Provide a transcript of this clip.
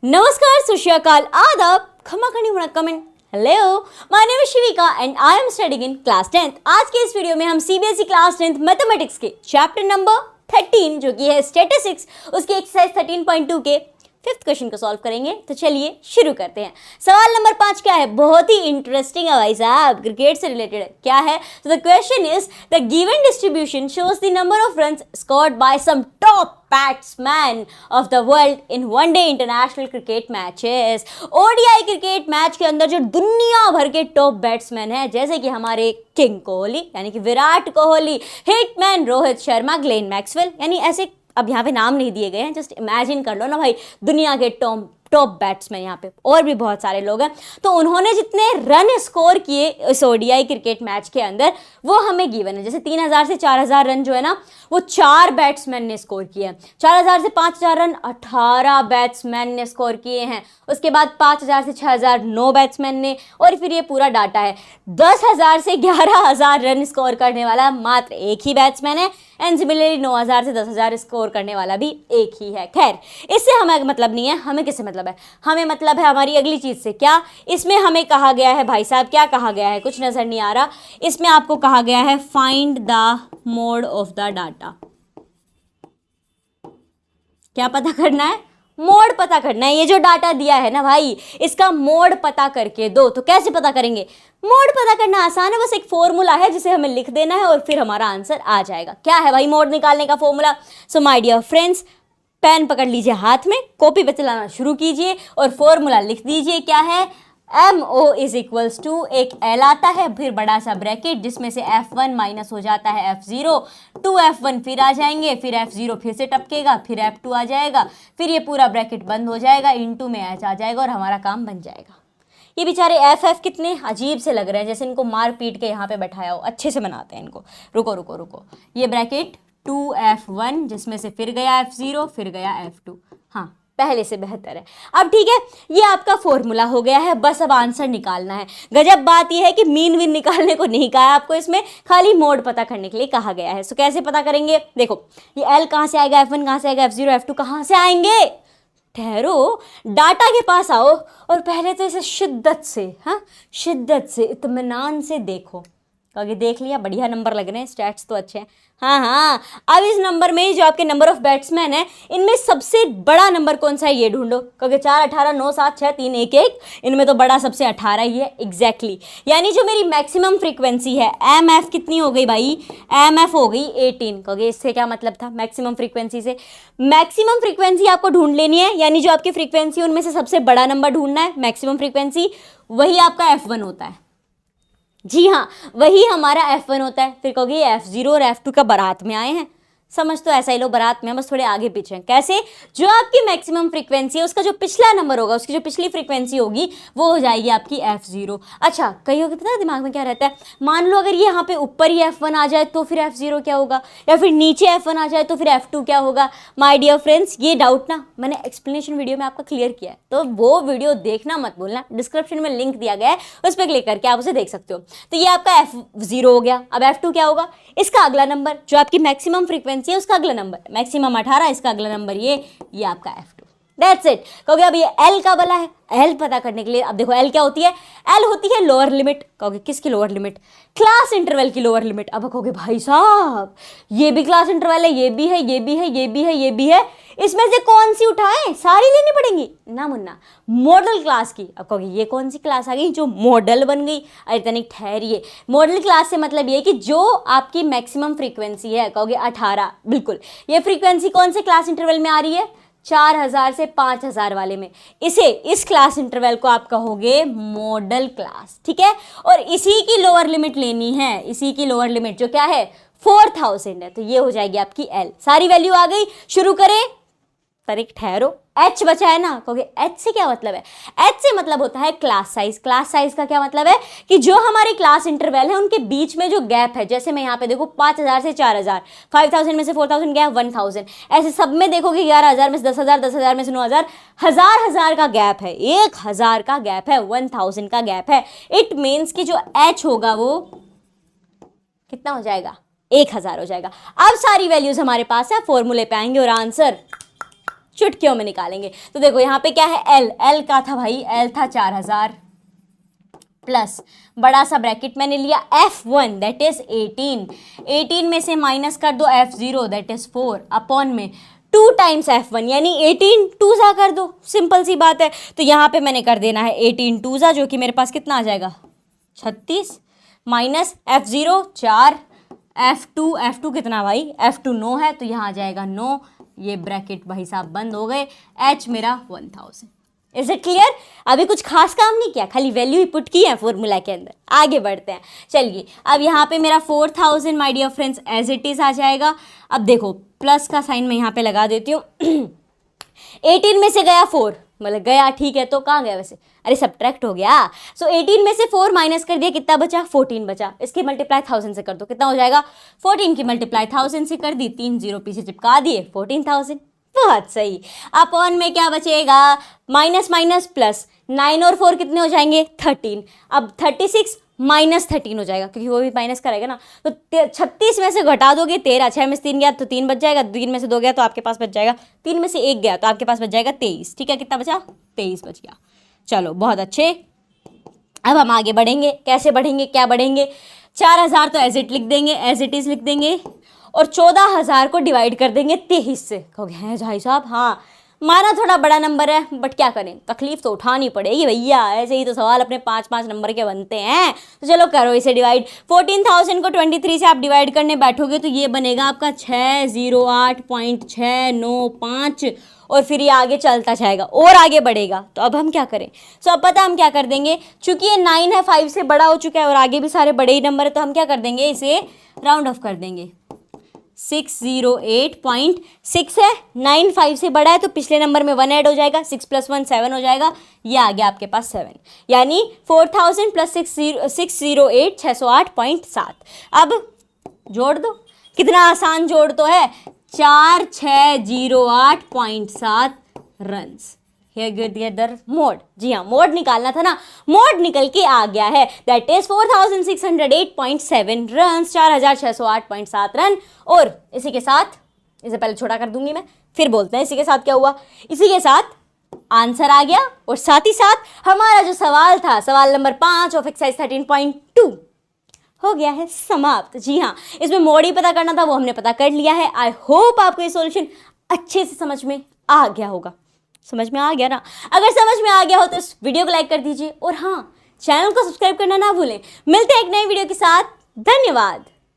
नमस्कार, सुश्रीकाल, आदाब, खमा खनी वणक्कम and hello, my name is Shivika and I am studying in class 10th। आज के इस वीडियो में हम सीबीएसई क्लास 10th मैथमेटिक्स के चैप्टर नंबर 13 जो कि है स्टैटिस्टिक्स, उसके एक्सरसाइज 13.2 के 5th क्वेश्चन को सॉल्व करेंगे। तो चलिए शुरू करते हैं। सवाल नंबर 5 क्या है? बहुत ही इंटरेस्टिंग है भाई साहब, क्रिकेट से रिलेटेड है। क्या है? तो the question is the given distribution shows the number of runs scored by some top batsman of the world in one day international cricket matches. ODI cricket match के अंदर जो दुनिया भर के टॉप बैट्समैन हैं, जैसे कि हमारे किंग कोहली यानी कि Virat Kohli, hitman Rohit Sharma, Glenn Maxwell, यानी ऐसे अब यहाँ पे नाम नहीं दिए गए हैं, जस्ट इमेजिन कर लो ना भाई, दुनिया के टॉप बैट्समैन यहाँ पे और भी बहुत सारे लोग हैं। तो उन्होंने जितने रन स्कोर किए इस ओडीआई क्रिकेट मैच के अंदर वो हमें गिवन है। जैसे 3000 से 4000 रन जो है ना वो 4 बैट्समैन ने स्कोर किए हैं। 4000 से 5000 रन 18 बैट्समैन ने स्कोर किए हैं। उसके बाद 5000 से 6000 9 बैट्समैन ने, और फिर ये पूरा डाटा है। 10000 से 11000 रन स्कोर करने वाला मात्र एक ही बैट्समैन है, एंड सिमिलरली 9000 से 10000 स्कोर करने वाला भी एक ही है। खैर, इससे हमें मतलब नहीं है, हमें किससे मतलब है? हमें मतलब है हमारी अगली चीज़ से। क्या? इसमें हमें कहा गया है भाई साहब, क्या कहा गया है? कुछ नज़र नहीं आ रहा। इसमें आपको कहा गया है find the mode of the data. क्या पता करना है? मोड पता करना है। ये जो डाटा दिया है ना भाई, इसका मोड पता करके दो। तो कैसे पता करेंगे? मोड पता करना आसान है, बस एक फॉर्मूला है जिसे हमें लिख देना है और फिर हमारा आंसर आ जाएगा। क्या है भाई मोड निकालने का formula? So my dear friends, pen पकड़ लीजिए हाथ में, कॉपी पे चलाना शुरू कीजिए और फॉर्मूला लिख दीजिए। क्या है? MO इज इक्वल्स टू, एक L आता है, फिर बड़ा सा ब्रैकेट जिसमें से F1 माइनस हो जाता है F0, 2F1 फिर आ जाएंगे, फिर F0 फिर से टपकेगा, फिर F2 आ जाएगा, फिर ये पूरा ब्रैकेट बंद हो जाएगा, इनटू में H आ जाएगा और हमारा काम बन जाएगा। ये बेचारे FF कितने अजीब से लग रहे हैं, जैसे इनको मार पीट के यहाँ पे बैठाया हो। अच्छे से बनाते हैं इनको। रुको रुको रुको, ये ब्रैकेट 2F1 जिसमें से फिर गया F0 फिर गया F2। हाँ, पहले से बेहतर है। अब ठीक है, ये आपका फॉर्मूला हो गया है, बस अब आंसर निकालना है। गजब बात यह है कि मीन विन निकालने को नहीं कहा है आपको, इसमें खाली मोड पता करने के लिए कहा गया है। सो कैसे पता करेंगे? देखो, ये L कहाँ से आएगा, F1 कहाँ से आएगा, F0 F2 कहाँ से आएंगे? ठहरो, डाटा के पास आओ और पहले तो इसे शिद्दत से, हाँ शिद्दत से, इत्मीनान से देखो। क्योंकि देख लिया, बढ़िया नंबर लग रहे हैं, स्टैट्स तो अच्छे हैं। हाँ हाँ, अब इस नंबर में जो आपके नंबर ऑफ बैट्समैन है, इनमें सबसे बड़ा नंबर कौन सा है ये ढूंढो। क्योंकि 4 18 9 7 6 3 1 1, इनमें तो बड़ा सबसे 18 ही है। एग्जैक्टली, यानी जो मेरी मैक्सिमम फ्रीक्वेंसी है MF कितनी हो गई भाई? MF हो गई 18। क्योंकि इससे क्या मतलब था? मैक्सिमम फ्रीक्वेंसी से मैक्सिमम फ्रीक्वेंसी आपको ढूंढ लेनी है, यानी जो आपकी फ्रीक्वेंसी उनमें से सबसे बड़ा नंबर ढूंढना है, मैक्सिमम फ्रीक्वेंसी, वही आपका F1 होता है। जी हाँ, वही हमारा F1 होता है। फिर कहोगे F0 और F2 का बारात में आए हैं। समझ तो ऐसा ही लो, बारात में, बस थोड़े आगे पीछे हैं। कैसे? जो आपकी मैक्सिमम फ्रीक्वेंसी है उसका जो पिछला नंबर होगा, उसकी जो पिछली फ्रीक्वेंसी होगी वो हो जाएगी आपकी F0। अच्छा, कहीं होगी, पता है दिमाग में क्या रहता है? मान लो अगर ये यहाँ पे ऊपर ही F1 आ जाए तो फिर F0 क्या होगा, या फिर नीचे F1 आ जाए तो फिर F2 क्या होगा? माय डियर फ्रेंड्स, ये डाउट ना मैंने एक्सप्लेनेशन वीडियो में आपका क्लियर किया है, तो वो वीडियो देखना मत भूलना। डिस्क्रिप्शन में लिंक दिया गया है, उस पर क्लिक करके आप उसे देख सकते हो। तो ये आपका F0 हो गया। अब F2 क्या होगा? इसका अगला नंबर जो आपकी मैक्सिमम फ्रीक्वेंसी है उसका अगला नंबर, मैक्सिमम 18, इसका अगला नंबर ये आपका F2। That's it. क्योंकि अब ये L का वाला है, L पता करने के लिए अब देखो L क्या होती है? L होती है लोअर लिमिट। कहोगे किसकी लोअर लिमिट? क्लास इंटरवल की लोअर लिमिट। अब कहोगे भाई साहब ये भी क्लास इंटरवल है, ये भी है, ये भी है, ये भी है, ये भी है, इसमें से कौन सी उठाएं? सारी लेनी पड़ेंगी ना मुन्ना, मॉडल क्लास की। अब कहोगे ये कौन सी क्लास आ गई जो मॉडल बन गई? अरे तनिक ठहरिए, मॉडल क्लास से मतलब ये कि जो आपकी मैक्सिमम फ्रीक्वेंसी है, कहोगे 18, बिल्कुल, ये फ्रीक्वेंसी कौन से क्लास इंटरवल में आ रही है? 4000 से 5000 वाले में। इस क्लास इंटरवल को आप कहोगे मॉडल क्लास, ठीक है। और इसी की लोअर लिमिट लेनी है, इसी की लोअर लिमिट जो क्या है 4000 है, तो ये हो जाएगी आपकी L। सारी वैल्यू आ गई, शुरू करें। तरीक ठहरो, H बचा है ना, कहोगे H से क्या मतलब है? H से मतलब होता है क्लास साइज। क्लास साइज का क्या मतलब है? कि जो हमारे क्लास इंटरवल है उनके बीच में जो गैप है, जैसे मैं यहाँ पे देखो 5000 से 4000, 5000 में से 4000 गया 1000, ऐसे सब में देखोगे 11000 में से 10000, 10000 में से 9000, 1000 का गैप है, 1000 का गैप है, 1000 का गैप है। इट मीन्स कि जो H होगा वो कितना हो जाएगा? 1000 हो जाएगा। अब सारी वैल्यूज हमारे पास है, फॉर्मूले पे आएंगे और आंसर चुटकियों में निकालेंगे। तो देखो यहाँ पे क्या है, एल का था भाई, एल था 4000 प्लस बड़ा सा ब्रैकेट मैंने लिया F1 दैट इज 18 में से माइनस कर दो F0 दैट इज 4 अपॉन में 2 टाइम्स F1 यानी 18 2 कर दो, सिंपल सी बात है। तो यहाँ पे मैंने कर देना है 18 2 जो कि मेरे पास कितना आ जाएगा 36 माइनस F0 4 F2 कितना भाई, F2 9 है तो यहाँ आ जाएगा 9, ये ब्रैकेट भाई साहब बंद हो गए, H मेरा 1000। Is it clear? अभी कुछ खास काम नहीं किया, खाली वैल्यू ही पुट की है फॉर्मूला के अंदर। आगे बढ़ते हैं, चलिए अब यहाँ पे मेरा 4000 my dear friends as it is आ जाएगा। अब देखो प्लस का साइन मैं यहाँ पे लगा देती हूँ 18 में से गया 4, मतलब गया ठीक है, तो कहाँ गया वैसे, अरे सब्ट्रैक्ट हो गया। सो 18 में से 4 माइनस कर दिया, कितना बचा 14 बचा, इसकी मल्टीप्लाई 1000 से कर दो, कितना हो जाएगा 14 की मल्टीप्लाई 1000 से कर दी, 3 0 पीछे चिपका दिए 14,000। बहुत सही। अपॉन में क्या बचेगा, माइनस माइनस प्लस, 9 और 4 कितने हो जाएंगे 13। अब 36 माइनस 13 हो जाएगा क्योंकि वो भी माइनस करेगा ना, तो 36 में से घटा दोगे 13, 6 में से 3 गया तो 3 बच जाएगा, 3 में से 2 गया तो आपके पास बच जाएगा, 3 में से 1 गया तो आपके पास बच जाएगा 23। ठीक है, कितना बचा 23 बच गया। चलो बहुत अच्छे, अब हम आगे बढ़ेंगे। कैसे बढ़ेंगे, क्या बढ़ेंगे, 4000 तो एज इट लिख देंगे, एज इट इज लिख देंगे, और 14000 को डिवाइड कर देंगे 23 से। कहोगे हैं भाई साहब, हाँ माना थोड़ा बड़ा नंबर है बट क्या करें, तकलीफ तो उठानी पड़ेगी भैया, ऐसे ही तो सवाल अपने 5-5 नंबर के बनते हैं। तो चलो करो इसे डिवाइड, 14,000 को 23 से आप डिवाइड करने बैठोगे तो ये बनेगा आपका 608.695, और फिर ये आगे चलता जाएगा और आगे बढ़ेगा। तो अब हम क्या करें, सो अब पता हम क्या कर देंगे, चूंकि ये 9 है 5 से बड़ा हो चुका है और आगे भी सारे बड़े ही नंबर है, तो हम क्या कर देंगे, इसे राउंड ऑफ कर देंगे। 608.6 है, 9 5 से बड़ा है तो पिछले नंबर में 1 ऐड हो जाएगा, 6 + 1 7 हो जाएगा, ये आ गया आपके पास 7, यानी 4000 + 608 608.7। अब जोड़ दो, कितना आसान जोड़ तो है, 4608.7 रन्स। टुगेदर मोड, जी हाँ मोड निकालना था ना, मोड निकल के आ गया है, दैट इज 4608.7 रन, 4608.7 रन। और इसी के साथ, इसे पहले छोटा कर दूंगी मैं, फिर बोलते हैं इसी के साथ क्या हुआ। इसी के साथ आंसर आ गया और साथ ही साथ हमारा जो सवाल था, सवाल नंबर 5 ऑफ एक्सरसाइज 13.2 हो गया है समाप्त। जी हाँ, इसमें मोड ही पता करना था, वो हमने पता कर लिया है। आई होप आपको ये सॉल्यूशन अच्छे से समझ में आ गया होगा। समझ में आ गया ना? अगर समझ में आ गया हो तो इस वीडियो को लाइक कर दीजिए और हाँ, चैनल को सब्सक्राइब करना ना भूलें। मिलते हैं एक नई वीडियो के साथ, धन्यवाद।